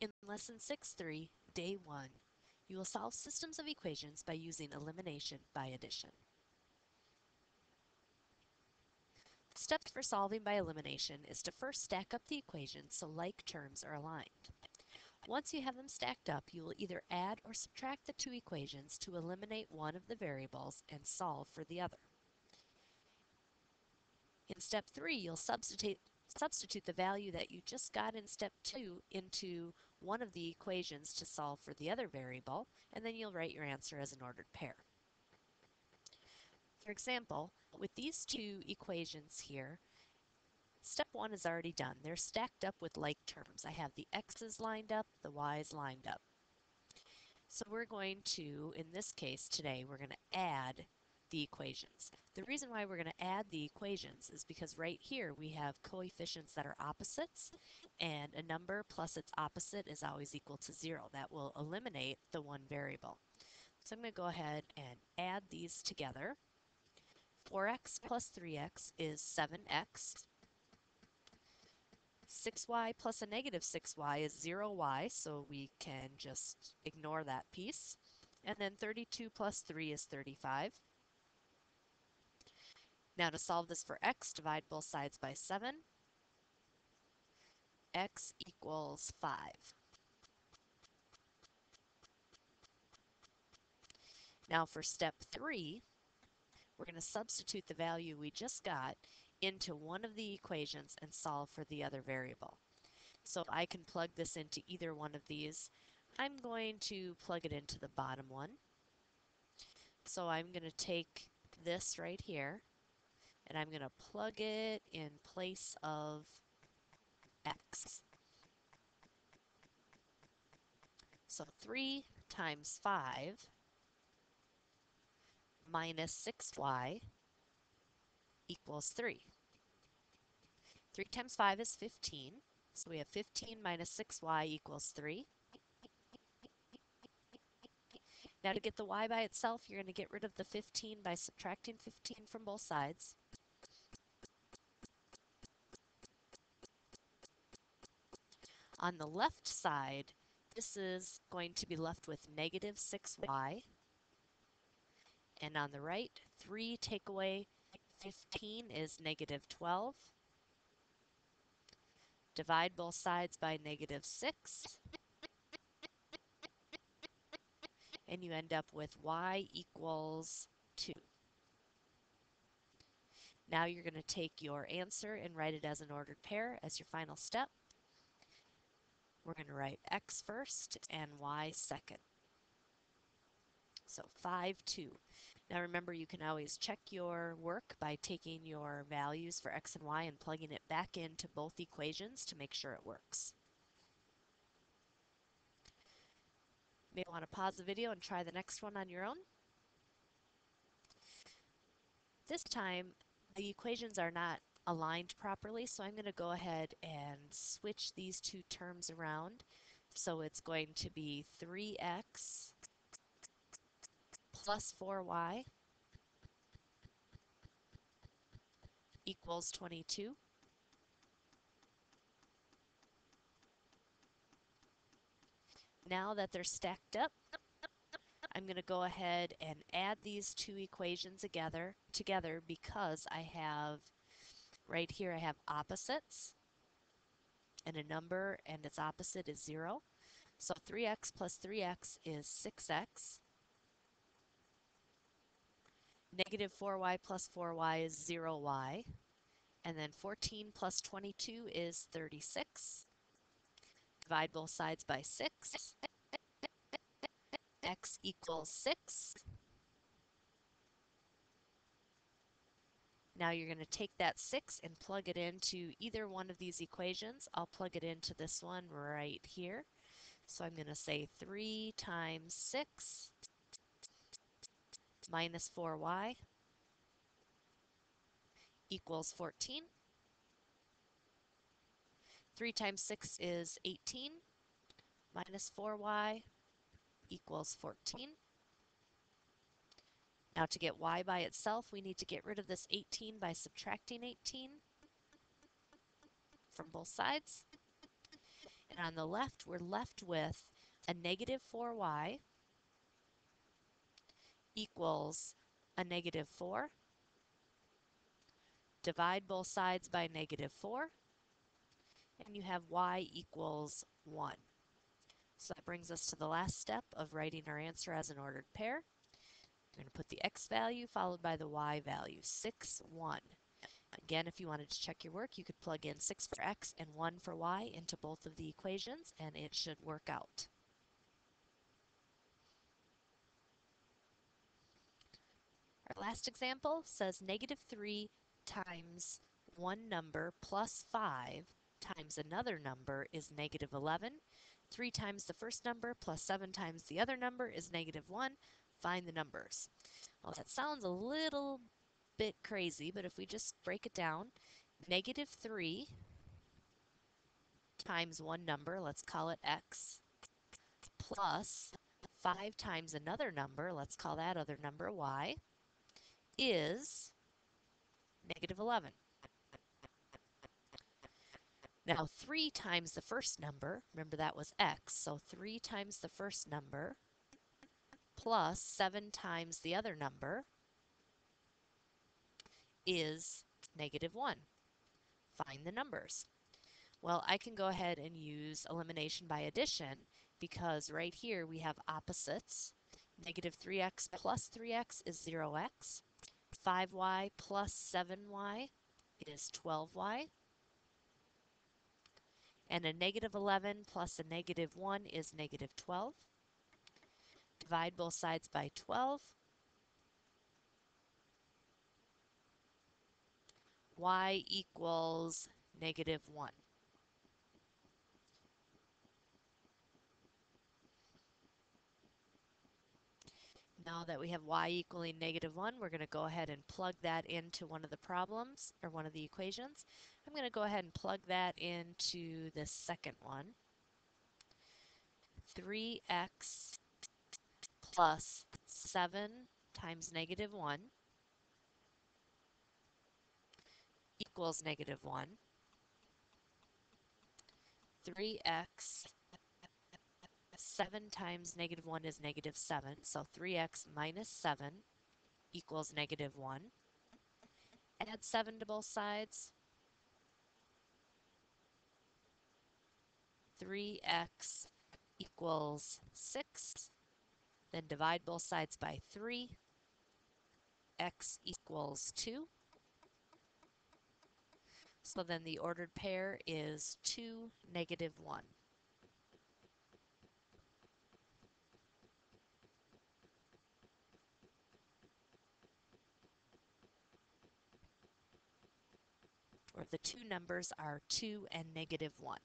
In Lesson 6.3, Day 1, you will solve systems of equations by using elimination by addition. The steps for solving by elimination is to first stack up the equations so like terms are aligned. Once you have them stacked up, you will either add or subtract the two equations to eliminate one of the variables and solve for the other. In step 3, you'll substitute the value that you just got in step 2 into one of the equations to solve for the other variable, and then you'll write your answer as an ordered pair. For example, with these two equations here, step 1 is already done. They're stacked up with like terms. I have the x's lined up, the y's lined up. So we're going to, in this case today, we're going to add the equations. The reason why we're going to add the equations is because right here we have coefficients that are opposites, and a number plus its opposite is always equal to 0. That will eliminate the one variable. So I'm going to go ahead and add these together. 4x plus 3x is 7x. 6y plus a negative 6y is 0y, so we can just ignore that piece. And then 32 plus 3 is 35. Now to solve this for x, divide both sides by 7. X equals 5. Now for step 3, we're going to substitute the value we just got into one of the equations and solve for the other variable. So I can plug this into either one of these. I'm going to plug it into the bottom one. So I'm going to take this right here, and I'm going to plug it in place of x. So 3 times 5 minus 6y equals 3. 3 times 5 is 15, so we have 15 minus 6y equals 3. Now to get the y by itself, you're going to get rid of the 15 by subtracting 15 from both sides. On the left side, this is going to be left with negative 6y. And on the right, 3 take away 15 is negative 12. Divide both sides by negative 6. And you end up with y equals 2. Now you're going to take your answer and write it as an ordered pair as your final step. We're going to write x first and y second. So 5, 2. Now remember, you can always check your work by taking your values for x and y and plugging it back into both equations to make sure it works. You may want to pause the video and try the next one on your own. This time, the equations are not aligned properly, so I'm going to go ahead and switch these two terms around. So it's going to be 3x plus 4y equals 22. Now that they're stacked up, I'm going to go ahead and add these two equations together because I have, right here I have opposites and a number and its opposite is 0. So 3x plus 3x is 6x. Negative 4y plus 4y is 0y. And then 14 plus 22 is 36. Divide both sides by 6. X equals 6. Now you're going to take that 6 and plug it into either one of these equations. I'll plug it into this one right here. So I'm going to say 3 times 6 minus 4y equals 14. 3 times 6 is 18 minus 4y equals 14. Now to get y by itself, we need to get rid of this 18 by subtracting 18 from both sides. And on the left, we're left with a negative 4y equals a negative 4. Divide both sides by negative 4, and you have y equals 1. So that brings us to the last step of writing our answer as an ordered pair. I'm going to put the x value followed by the y value, 6, 1. Again, if you wanted to check your work, you could plug in 6 for x and 1 for y into both of the equations, and it should work out. Our last example says negative 3 times one number plus 5 times another number is negative 11. 3 times the first number plus 7 times the other number is negative 1. Find the numbers. Well, that sounds a little bit crazy, but if we just break it down, negative 3 times one number, let's call it x, plus 5 times another number, let's call that other number y, is negative 11. Now 3 times the first number, remember that was x, so 3 times the first number plus 7 times the other number is negative 1. Find the numbers. Well, I can go ahead and use elimination by addition because right here we have opposites. Negative 3x plus 3x is 0x. 5y plus 7y is 12y. And a negative 11 plus a negative 1 is negative 12. Divide both sides by 12. Y equals negative 1. Now that we have y equaling negative 1, we're going to go ahead and plug that into one of the problems, or one of the equations. I'm going to go ahead and plug that into the second one. 3x plus 7 times negative 1 equals negative 1. 3x 7 times negative 1 is negative 7, so 3x minus 7 equals negative 1. Add 7 to both sides. 3x equals 6. Then divide both sides by 3. X equals 2. So then the ordered pair is 2, negative 1. Or the two numbers are 2 and negative 1.